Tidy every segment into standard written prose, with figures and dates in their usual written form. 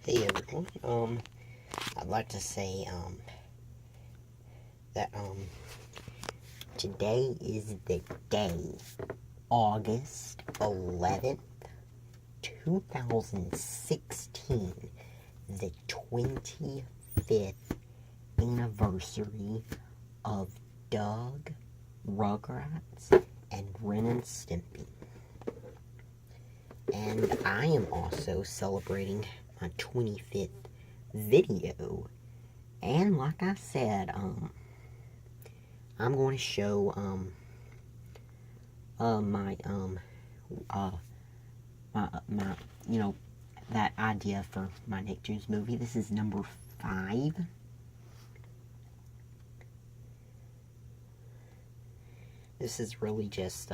Hey everyone, I'd like to say, that, today is the day, August 11th, 2016, the 25th anniversary of Doug, Rugrats, and Ren and Stimpy. And I am also celebrating my 25th video. And like I said, I'm going to show, my, that idea for my NickToons movie. This is number 5. This is really just,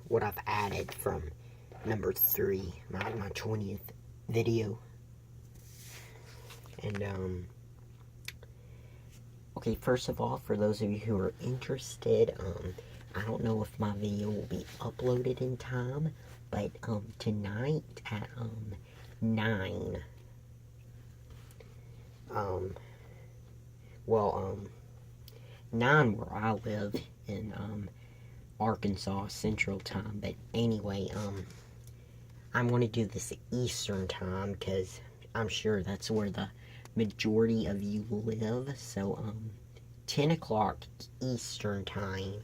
what I've added from number 3, my 20th video. And, okay, first of all, for those of you who are interested, I don't know if my video will be uploaded in time, but, tonight at, 9, 9 where I live in, Arkansas Central Time, but anyway, I'm going to do this Eastern Time, because I'm sure that's where the majority of you live. So 10 o'clock Eastern Time,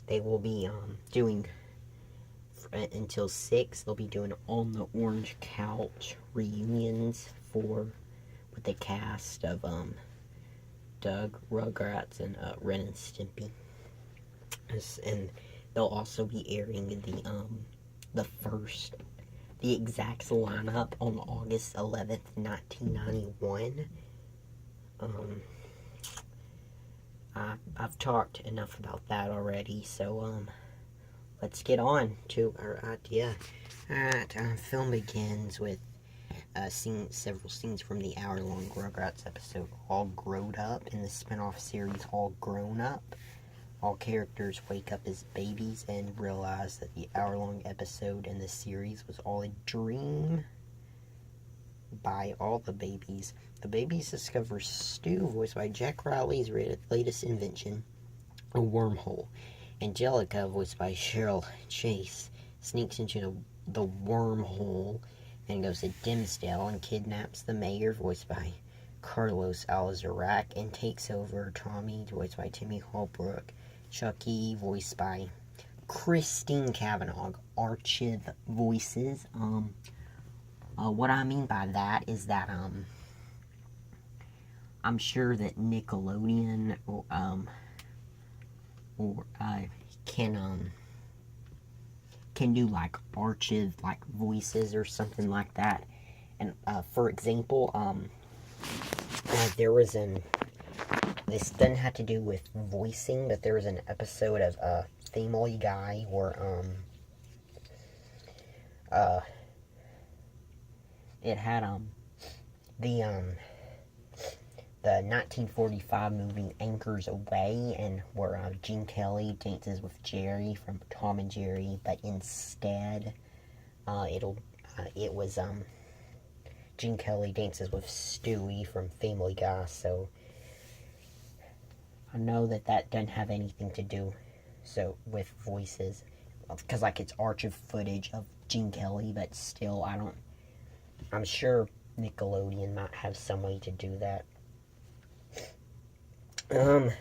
they will be doing until 6. They'll be doing On the Orange Couch reunions with the cast of Doug, Rugrats, and Ren and Stimpy. And they'll also be airing the exact lineup on August 11th, 1991. I've talked enough about that already, so, let's get on to our idea. Alright, film begins with, several scenes from the hour-long Rugrats episode, All Growed Up, in the spin-off series All Grown Up. All characters wake up as babies and realize that the hour-long episode in the series was all a dream. By all the babies. The babies discover Stu, voiced by Jack Riley's latest invention, a wormhole. Angelica, voiced by Cheryl Chase, sneaks into the wormhole and goes to Dimsdale and kidnaps the mayor, voiced by Carlos Alazarac, and takes over Tommy, voiced by Timmy Holbrook. Chucky, voiced by Christine Cavanaugh. Archive voices. What I mean by that is that, I'm sure that Nickelodeon, can do, like, archive, like, voices or something like that. And, for example, there was this doesn't have to do with voicing, but there was an episode of Family Guy where it had the 1945 movie Anchors Away, and where Gene Kelly dances with Jerry from Tom and Jerry, but instead it was Gene Kelly dances with Stewie from Family Guy. So I know that doesn't have anything to do with voices, because, like, it's archive footage of Gene Kelly, but still, I'm sure Nickelodeon might have some way to do that. I'm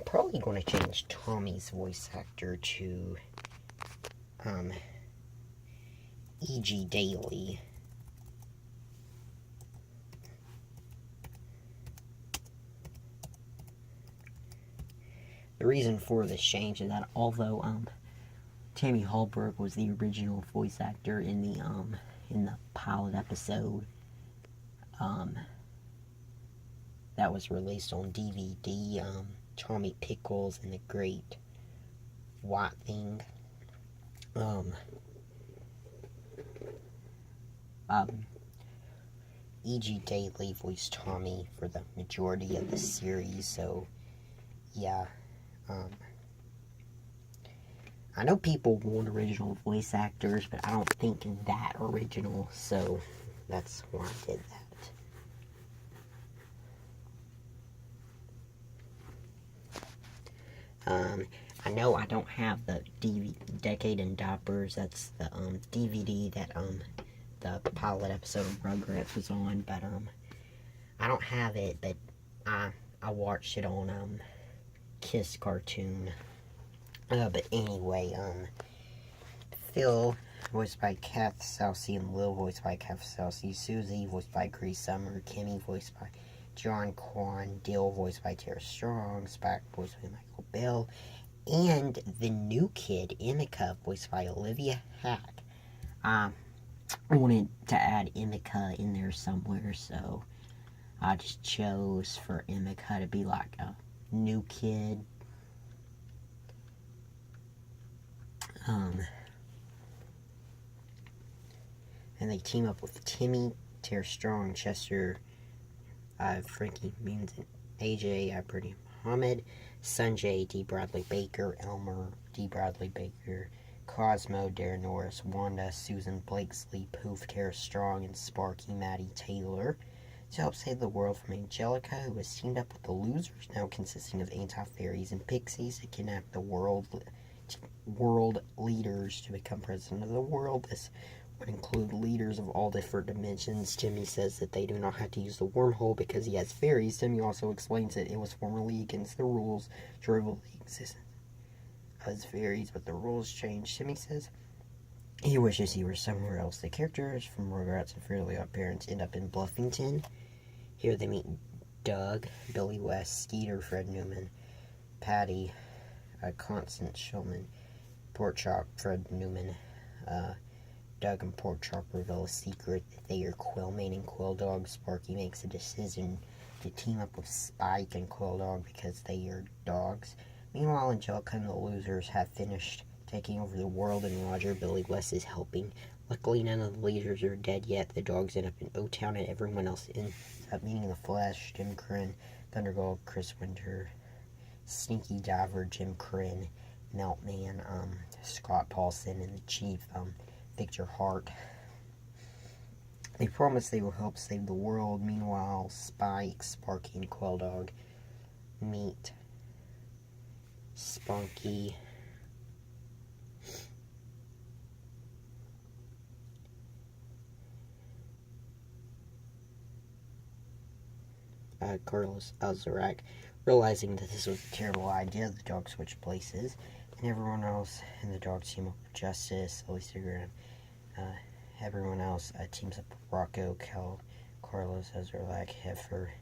probably going to change Tommy's voice actor to E.G. Daily. The reason for this change is that although Timmy Holbrook was the original voice actor in the pilot episode that was released on DVD, Tommy Pickles and the Great White Thing, E.G. Daily voiced Tommy for the majority of the series, so yeah. I know people want original voice actors, but I don't think that original, so that's why I did that. I know I don't have the Decade in Diapers. That's the DVD that the pilot episode of Rugrats was on, but I don't have it, but I watched it on Kiss Cartoon. But anyway, Phil, voiced by Kath Soucie, and Lil, voiced by Kath Soucie, Susie, voiced by Grace Summer, Kimmy, voiced by John Kwan, Dill, voiced by Tara Strong, Spike, voiced by Michael Bell, and the new kid, Emika, voiced by Olivia Hack. I wanted to add Emika in there somewhere, so I just chose for Emika to be like a new kid. And they team up with Timmy, Tara Strong, Chester, Frankie Means, AJ, Brittany Muhammad, Sanjay, D. Bradley Baker, Elmer, D. Bradley Baker, Cosmo, Darren Norris, Wanda, Susan Blakesley, Poof, Tara Strong, and Sparky, Maddie Taylor, to help save the world from Angelica, who has teamed up with the Losers, now consisting of anti-fairies and pixies, to kidnap the world leaders to become president of the world. This would include leaders of all different dimensions. Timmy says that they do not have to use the wormhole because he has fairies. Timmy also explains that it was formerly against the rules to reveal the existence of fairies, but the rules changed. Timmy says he wishes he were somewhere else. The characters from Rugrats and Fairly Odd Parents end up in Bluffington. Here they meet Doug, Billy West, Skeeter, Fred Newman, Patty, Constance Shulman, Porkchop, Fred Newman, Doug and Porkchop reveal a secret that they are Quillman and Quilldog. Sparky makes a decision to team up with Spike and Quilldog because they are dogs. Meanwhile, Angelica and the Losers have finished taking over the world, and Roger, Billy West, is helping. Luckily, none of the leaders are dead yet. The dogs end up in O-Town, and everyone else ends up meeting the Flash, Jim Crin, Thundergold, Chris Winter, Sneaky Diver, Jim Crin, Meltman, Scott Paulson, and the Chief, Victor Hart. They promise they will help save the world. Meanwhile, Spike, Sparky, and Quilldog meet Spunky, Carlos Alzarak. Realizing that this was a terrible idea, the dogs switch places, and everyone else in the dogs team up with Justice, Elise Graham, everyone else teams up with Rocco, Carlos Alzarak, Heifer,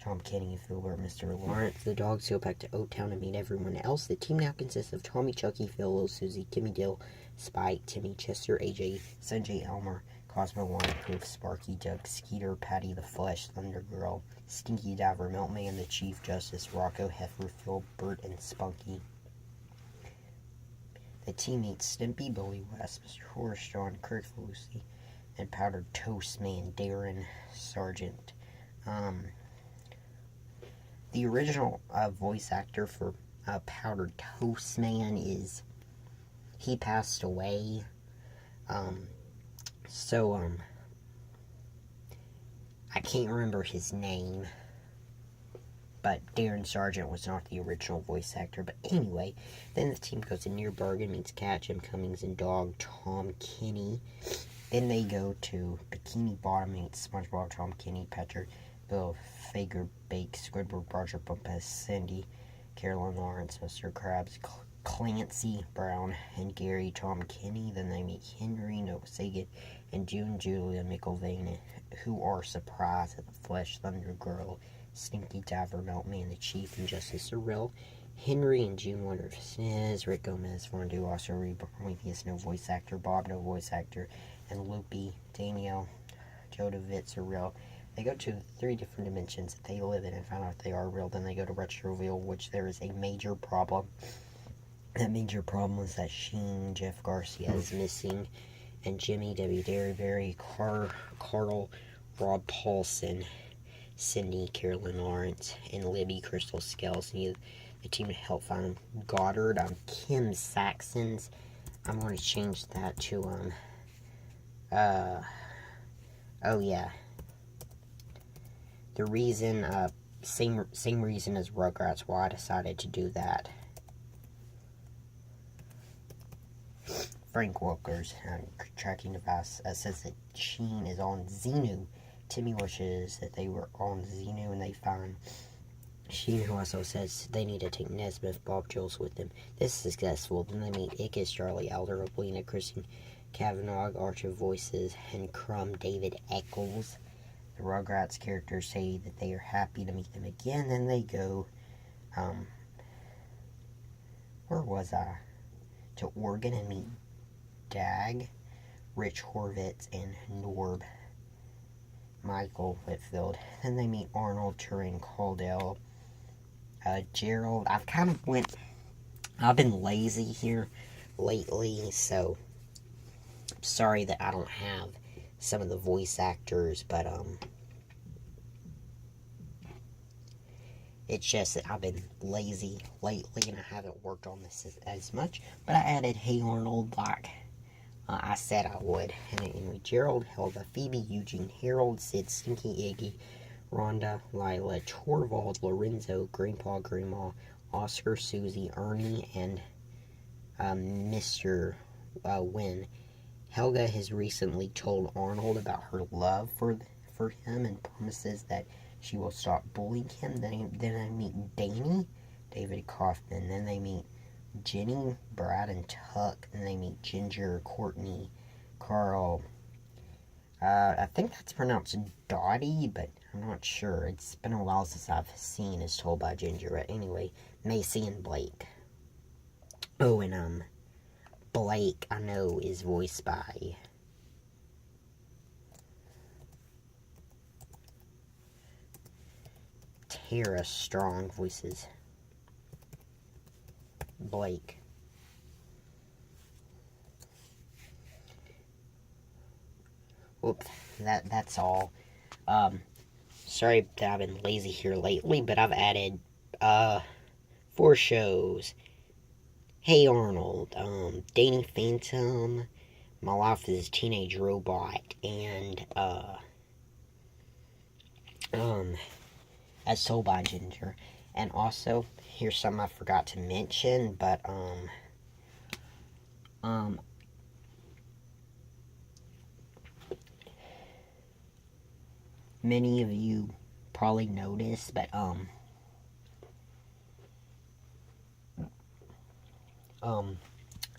Tom Kenny, Filbert, Mr. Lawrence. The dogs go back to O-Town and meet everyone else. The team now consists of Tommy, Chucky, Phil, Lil Susie, Kimmy, Dill, Spike, Timmy, Chester, AJ, Sanjay, Elmer, Cosmo, Wanda, Poof, Sparky, Doug, Skeeter, Patty, the Flesh, Thunder Girl, Stinky Diver, Meltman, the Chief, Justice, Rocco, Heifer, Filbert, and Spunky. The team meets Stimpy, Billy West, Mr. Horace, John, Kirk, Lucy, and Powdered Toast Man, Darren Sargent. The original voice actor for Powdered Toast Man he passed away. I can't remember his name, but Darren Sargent was not the original voice actor. But anyway, then the team goes to Near Bergen, meets Cat, Jim Cummings, and Dog Tom Kenny. Then they go to Bikini Bottom, meets SpongeBob, Tom Kenny, Patrick, Bill, Fager, Bake, Squidward, Roger, Bumpus, Cindy, Carolyn Lawrence, Mr. Krabs, Clancy Brown, and Gary, Tom Kenny. Then they meet Henry, Noah Sagan, and June, Julia McIlvain, who are surprised at the Flesh, Thunder Girl, Stinky Diver, Meltman, the Chief, and Justice Sorrell. Henry and June wonder if Sniz, Rick Gomez, Fondue, also Reed, Prometheus, no voice actor, Bob, no voice actor, and Loopy, Danielle, Jodovitz, Sorrell. They go to 3 different dimensions that they live in and find out if they are real. Then they go to Retroville, which there is a major problem. That major problem is that Sheen, Jeff Garcia is missing, and Jimmy, W. Derryberry, Carl, Rob Paulson, Cindy, Carolyn Lawrence, and Libby, Crystal Scales. The a team to help find Goddard. Kim Saxons. I'm going to change that to, oh yeah. The reason, same reason as Rugrats why I decided to do that. Frank Walker's tracking device says that Sheen is on Xenu. Timmy wishes that they were on Xenu and they find Sheen, who also says they need to take Nesmith, Bob Jules with them. This is successful. Then they meet Ickes, Charlie Elder, Oblina, Kristen Cavanaugh, Archer Voices, and Crumb David Eccles. The Rugrats characters say that they are happy to meet them again. Then they go, where was I? To Oregon and meet Dag, Rich Horvitz, and Norb Michael Whitfield. Then they meet Arnold, Turing, Caldell, Gerald. I've been lazy here lately, so sorry that I don't have some of the voice actors, but it's just that I've been lazy lately and I haven't worked on this as much. But I added Hey Arnold like I said I would. And anyway, Gerald, Helga, Phoebe, Eugene, Harold, Sid, Stinky, Iggy, Rhonda, Lila, Torvald, Lorenzo, Grandpa, Grandma, Oscar, Susie, Ernie, and Mr. Wynn. Helga has recently told Arnold about her love for him and promises that she will stop bullying him. Then I meet Danny, David Kaufman. Then they meet Jenny, Brad, and Tuck. Then they meet Ginger, Courtney, Carl. I think that's pronounced Dottie, but I'm not sure. It's been a while since I've seen As Told by Ginger. But anyway, Macy and Blake. Oh, and Blake, I know, is voiced by Tara Strong, voices Blake. Whoops, that's all. Sorry that I've been lazy here lately, but I've added 4 shows. Hey Arnold, Dating Phantom, My Life as a Teenage Robot, and As Told by Ginger. And also, here's something I forgot to mention, but many of you probably noticed, but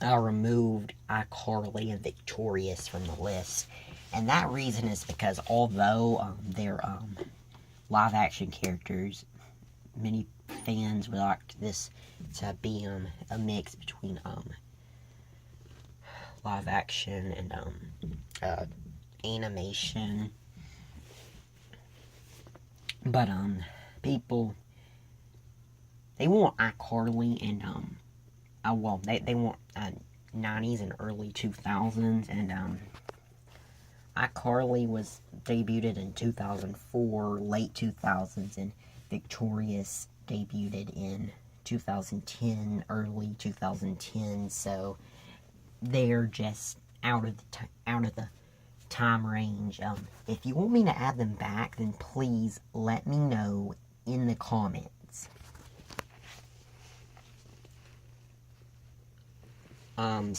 I removed iCarly and Victorious from the list, and that reason is because although they're live action characters, many fans would like this to be a mix between live action and animation. But people, they want iCarly and they want 90s and early 2000s, and iCarly was debuted in 2004, late 2000s, and Victorious debuted in 2010, early 2010. So they're just out of the time range. If you want me to add them back, then please let me know in the comments. I'm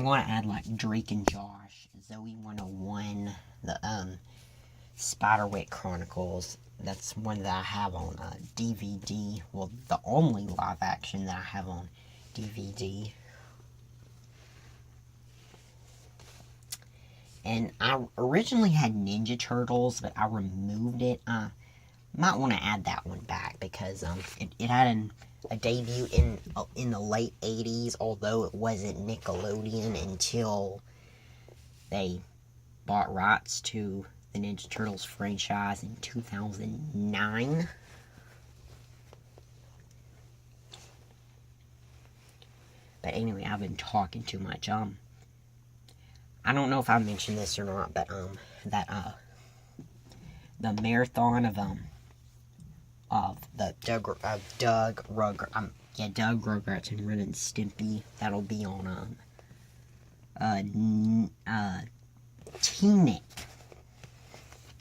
going to add, like, Drake and Josh, Zoe 101, the, Spiderwick Chronicles. That's one that I have on, DVD. Well, the only live action that I have on DVD. And I originally had Ninja Turtles, but I removed it. Might want to add that one back because it had a debut in the late 80s, although it wasn't Nickelodeon until they bought rights to the Ninja Turtles franchise in 2009. But anyway, I've been talking too much. the marathon of Doug Rugrats and Ren and Stimpy. That'll be on T-Nick.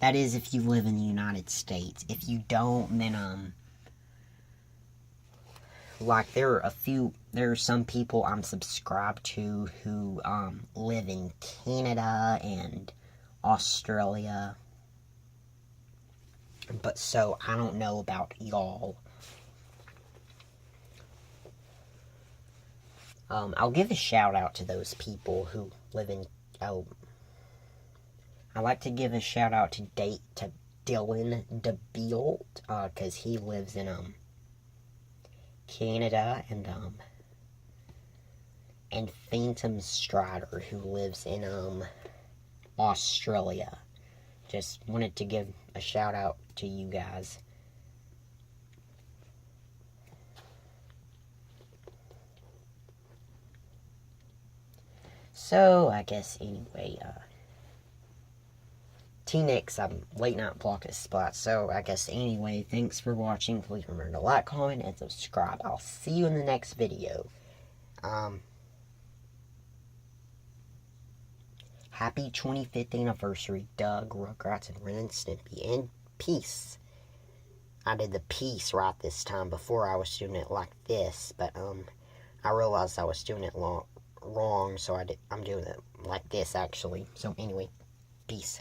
That is if you live in the United States. If you don't, then like there are some people I'm subscribed to who live in Canada and Australia. But so I don't know about y'all. I'll give a shout out to those people who live in. Oh, I like to give a shout out to Dylan DeBealt, cause he lives in Canada, and Phantom Strider, who lives in Australia. Just wanted to give a shout out to you guys. So, I guess anyway, T-Nick's late night block is spot. So, I guess anyway, thanks for watching. Please remember to like, comment, and subscribe. I'll see you in the next video. Happy 25th anniversary, Doug, Rugrats, and Ren and Stimpy. And peace. I did the peace right this time. Before I was doing it like this, but I realized I was doing it wrong, so I'm doing it like this actually. So anyway, peace.